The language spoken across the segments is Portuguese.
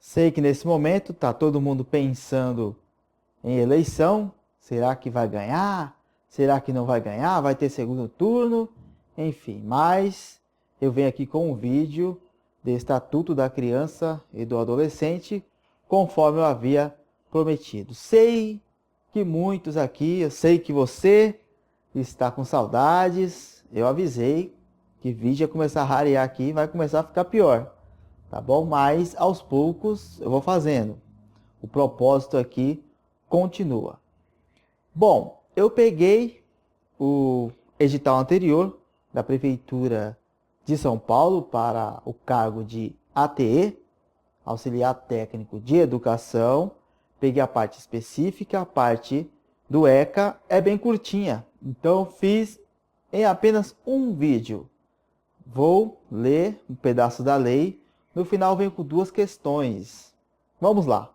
Sei que nesse momento está todo mundo pensando em eleição. Será que vai ganhar? Será que não vai ganhar? Vai ter segundo turno? Enfim, mas eu venho aqui com um vídeo do Estatuto da Criança e do Adolescente, conforme eu havia prometido. Sei que muitos aqui, eu sei que você está com saudades. Eu avisei que vídeo ia começar a rarear aqui e vai começar a ficar pior. Tá bom? Mas aos poucos eu vou fazendo. O propósito aqui continua. Bom, eu peguei o edital anterior da Prefeitura de São Paulo para o cargo de ATE, Auxiliar Técnico de Educação. Peguei a parte específica, a parte do ECA é bem curtinha. Então fiz em apenas um vídeo. Vou ler um pedaço da lei. No final venho com duas questões. Vamos lá.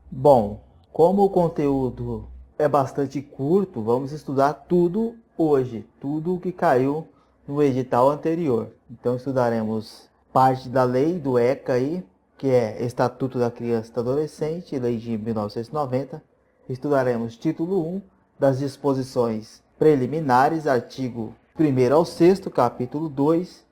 Bom, como o conteúdo é bastante curto, vamos estudar tudo hoje. Tudo o que caiu no edital anterior. Então estudaremos parte da lei do ECA aí, que é Estatuto da Criança e do Adolescente, lei de 1990. Estudaremos título 1 das disposições preliminares, artigo 1º ao 6º, capítulo 2,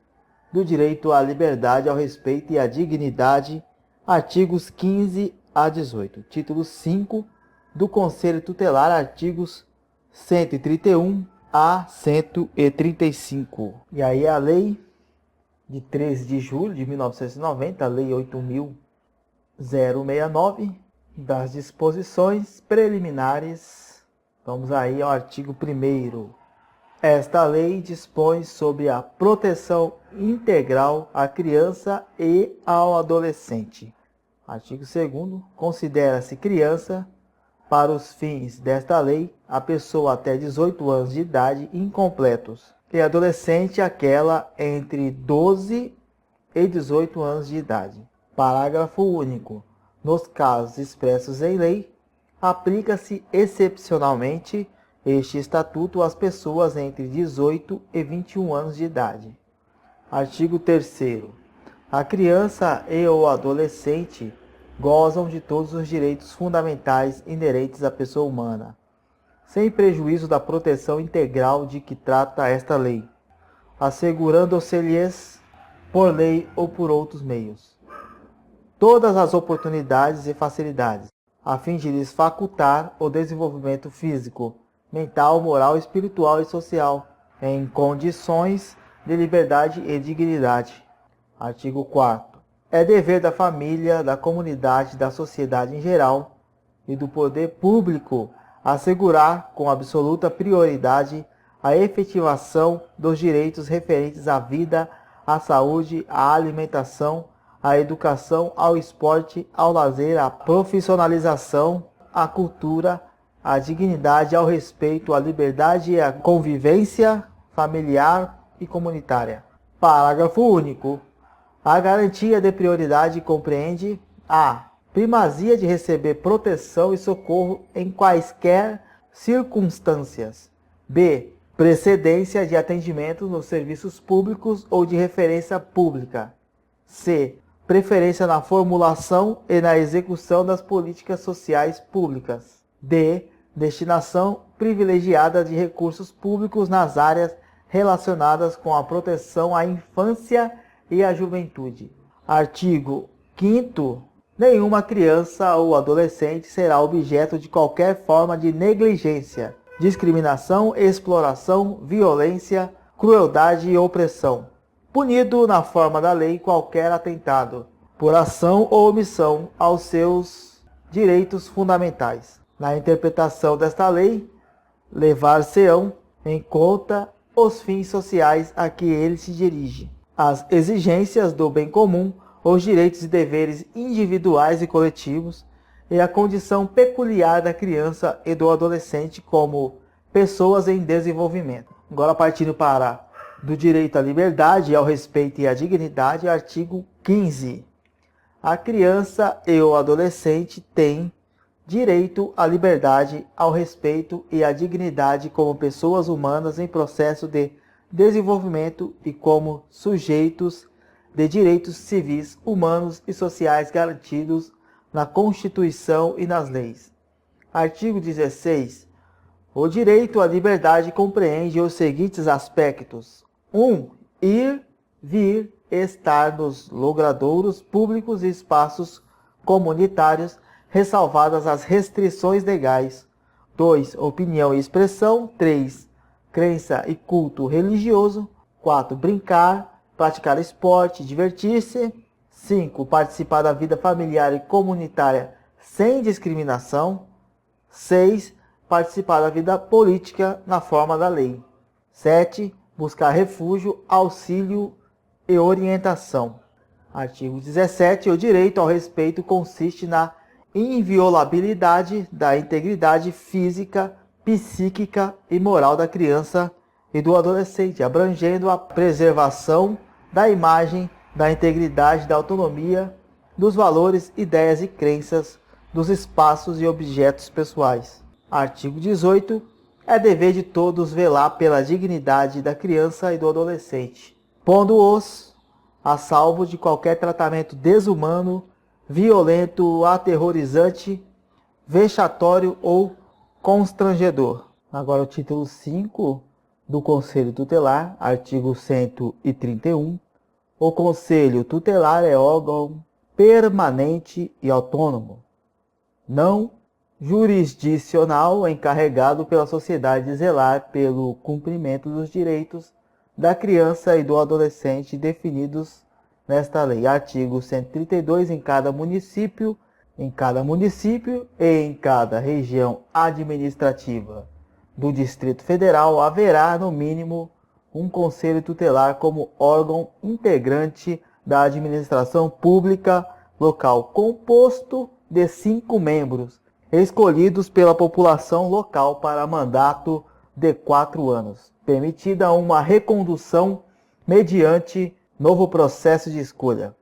do direito à liberdade, ao respeito e à dignidade, artigos 15 a 18. Título 5 do Conselho Tutelar, artigos 131 a 135. E aí a lei de 13 de julho de 1990, a lei 8.069, das disposições preliminares. Vamos aí ao artigo 1º. Esta lei dispõe sobre a proteção integral à criança e ao adolescente. Artigo 2º. Considera-se criança, para os fins desta lei, a pessoa até 18 anos de idade incompletos, e adolescente aquela entre 12 e 18 anos de idade. Parágrafo único. Nos casos expressos em lei, aplica-se excepcionalmente este estatuto às pessoas entre 18 e 21 anos de idade. Artigo 3º. A criança e o adolescente gozam de todos os direitos fundamentais inerentes à pessoa humana, sem prejuízo da proteção integral de que trata esta lei, assegurando-se-lhes, por lei ou por outros meios, todas as oportunidades e facilidades, a fim de lhes facultar o desenvolvimento físico, mental, moral, espiritual e social, em condições de liberdade e dignidade. Artigo 4º. É dever da família, da comunidade, da sociedade em geral e do poder público assegurar com absoluta prioridade a efetivação dos direitos referentes à vida, à saúde, à alimentação, à educação, ao esporte, ao lazer, à profissionalização, à cultura, à dignidade, ao respeito, à liberdade e à convivência familiar e comunitária. Parágrafo único. A garantia de prioridade compreende a primazia de receber proteção e socorro em quaisquer circunstâncias. B. Precedência de atendimento nos serviços públicos ou de referência pública. C. Preferência na formulação e na execução das políticas sociais públicas. D. Destinação privilegiada de recursos públicos nas áreas relacionadas com a proteção à infância e à juventude. Artigo 5º. Nenhuma criança ou adolescente será objeto de qualquer forma de negligência, discriminação, exploração, violência, crueldade e opressão, punido na forma da lei qualquer atentado, por ação ou omissão, aos seus direitos fundamentais. Na interpretação desta lei, levar-se-ão em conta os fins sociais a que ele se dirige, as exigências do bem comum, os direitos e deveres individuais e coletivos, e a condição peculiar da criança e do adolescente como pessoas em desenvolvimento. Agora partindo para do direito à liberdade, ao respeito e à dignidade, artigo 15. A criança e o adolescente têm direito à liberdade, ao respeito e à dignidade como pessoas humanas em processo de desenvolvimento e como sujeitos de direitos civis, humanos e sociais garantidos na Constituição e nas leis. Artigo 16. O direito à liberdade compreende os seguintes aspectos: 1. Ir, vir, estar nos logradouros públicos e espaços comunitários, ressalvadas as restrições legais. 2. Opinião e expressão. 3. Crença e culto religioso. 4. Brincar, praticar esporte, divertir-se. 5. Participar da vida familiar e comunitária sem discriminação. 6. Participar da vida política na forma da lei. 7. Buscar refúgio, auxílio e orientação. Artigo 17. O direito ao respeito consiste na inviolabilidade da integridade física, psíquica e moral da criança e do adolescente, abrangendo a preservação da imagem, da integridade, da autonomia, dos valores, ideias e crenças, dos espaços e objetos pessoais. Artigo 18. É dever de todos velar pela dignidade da criança e do adolescente, pondo-os a salvo de qualquer tratamento desumano, violento, aterrorizante, vexatório ou constrangedor. Agora o título 5 do Conselho Tutelar, artigo 131. O Conselho Tutelar é órgão permanente e autônomo, não jurisdicional, encarregado pela sociedade de zelar pelo cumprimento dos direitos da criança e do adolescente definidos nesta lei. Artigo 132. Em cada município e em cada região administrativa do Distrito Federal haverá, no mínimo, um conselho tutelar como órgão integrante da administração pública local, composto de 5 membros, escolhidos pela população local para mandato de 4 anos, permitida uma recondução mediante novo processo de escolha.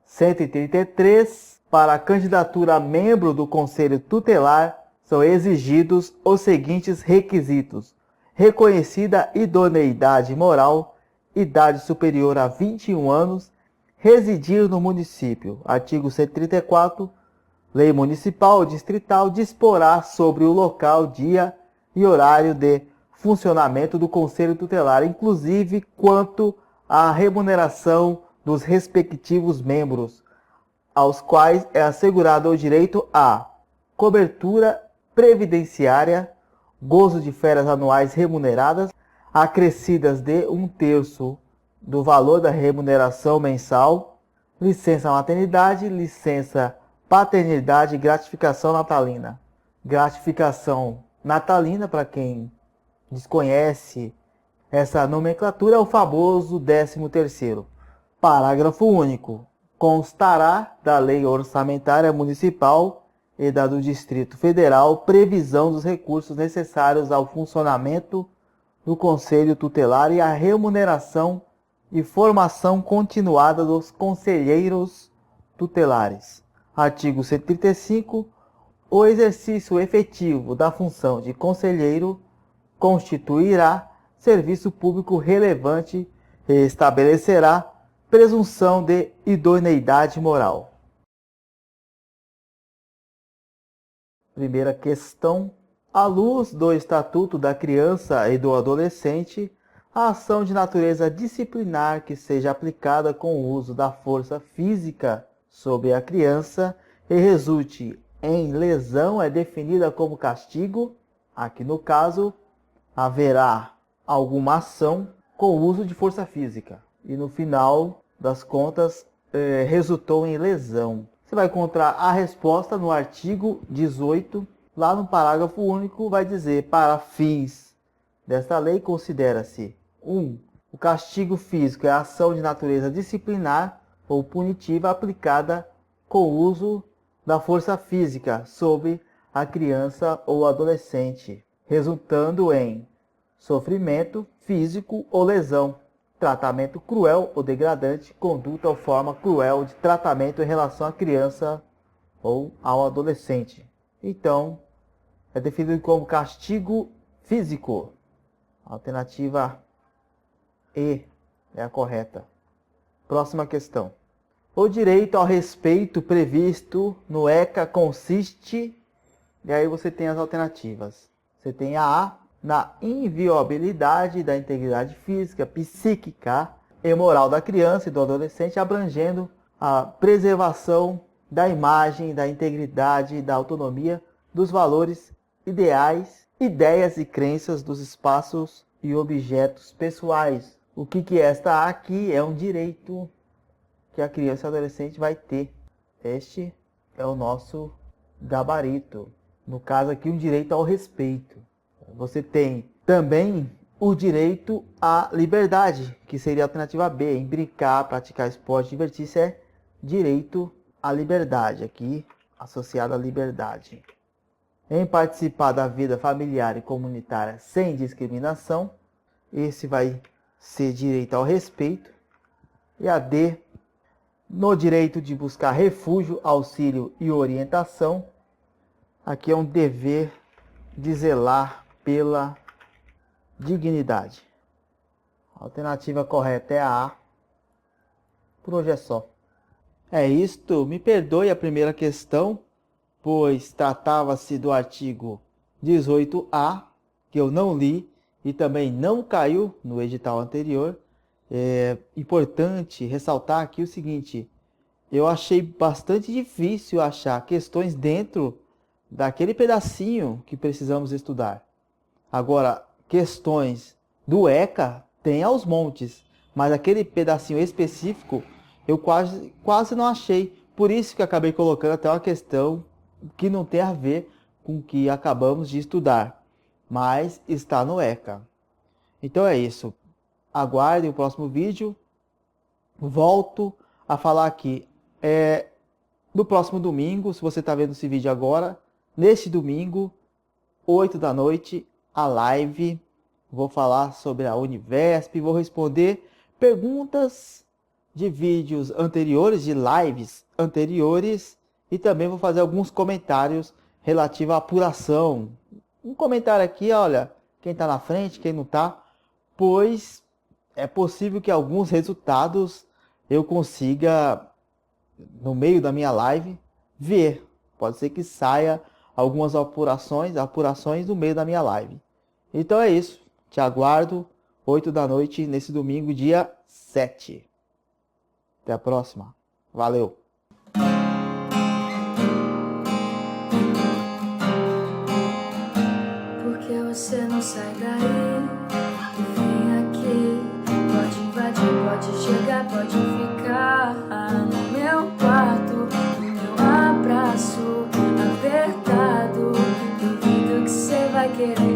133. Para a candidatura a membro do Conselho Tutelar, são exigidos os seguintes requisitos: reconhecida idoneidade moral, idade superior a 21 anos, residir no município. Artigo 134. Lei municipal ou distrital disporá sobre o local, dia e horário de funcionamento do Conselho Tutelar, inclusive quanto à remuneração dos respectivos membros, aos quais é assegurado o direito à cobertura previdenciária, gozo de férias anuais remuneradas, acrescidas de 1/3 do valor da remuneração mensal, licença maternidade, licença paternidade e gratificação natalina. Gratificação natalina, para quem desconhece essa nomenclatura, é o famoso 13º. Parágrafo único. Constará da Lei Orçamentária Municipal e da do Distrito Federal previsão dos recursos necessários ao funcionamento do Conselho Tutelar e à remuneração e formação continuada dos conselheiros tutelares. Artigo 135. O exercício efetivo da função de conselheiro constituirá serviço público relevante e estabelecerá presunção de idoneidade moral. Primeira questão. À luz do Estatuto da Criança e do Adolescente, a ação de natureza disciplinar que seja aplicada com o uso da força física sobre a criança e resulte em lesão é definida como castigo. Aqui no caso, haverá alguma ação com o uso de força física e no final das contas resultou em lesão. Você vai encontrar a resposta no artigo 18, lá no parágrafo único vai dizer: para fins desta lei considera-se 1. O castigo físico é a ação de natureza disciplinar ou punitiva aplicada com o uso da força física sobre a criança ou adolescente, resultando em sofrimento físico ou lesão, tratamento cruel ou degradante, conduta ou forma cruel de tratamento em relação à criança ou ao adolescente. Então, é definido como castigo físico. A alternativa E é a correta. Próxima questão. O direito ao respeito previsto no ECA consiste... E aí você tem as alternativas. Você tem a na inviolabilidade da integridade física, psíquica e moral da criança e do adolescente, abrangendo a preservação da imagem, da integridade, da autonomia, dos valores ideais, ideias e crenças dos espaços e objetos pessoais. O que esta A aqui é um direito que a criança e o adolescente vai ter. Este é o nosso gabarito. No caso aqui, um direito ao respeito. Você tem também o direito à liberdade, que seria a alternativa B, em brincar, praticar esporte, divertir-se é direito à liberdade, aqui associado à liberdade. Em participar da vida familiar e comunitária sem discriminação, esse vai ser direito ao respeito. E a D, no direito de buscar refúgio, auxílio e orientação, aqui é um dever de zelar pela dignidade. A alternativa correta é a A. Por hoje é só. É isto. Me perdoe a primeira questão, pois tratava-se do artigo 18A, que eu não li e também não caiu no edital anterior. É importante ressaltar aqui o seguinte: eu achei bastante difícil achar questões dentro daquele pedacinho que precisamos estudar. Agora, questões do ECA tem aos montes, mas aquele pedacinho específico eu quase não achei. Por isso que acabei colocando até uma questão que não tem a ver com o que acabamos de estudar, mas está no ECA. Então é isso. Aguardem o próximo vídeo. Volto a falar aqui. No próximo domingo, se você está vendo esse vídeo agora, neste domingo, 8 da noite, a live. Vou falar sobre a Univesp, vou responder perguntas de vídeos anteriores, de lives anteriores, e também vou fazer alguns comentários relativos à apuração. Um comentário aqui, olha, quem está na frente, quem não está, pois é possível que alguns resultados eu consiga, no meio da minha live, ver. Pode ser que saia algumas apurações no meio da minha live. Então é isso. Te aguardo 8 da noite nesse domingo, dia 7. Até a próxima. Valeu. Por que você não sai daí e vem aqui? Pode invadir, pode chegar, pode ficar no meu quarto, no meu abraço apertado. Duvido que você vai querer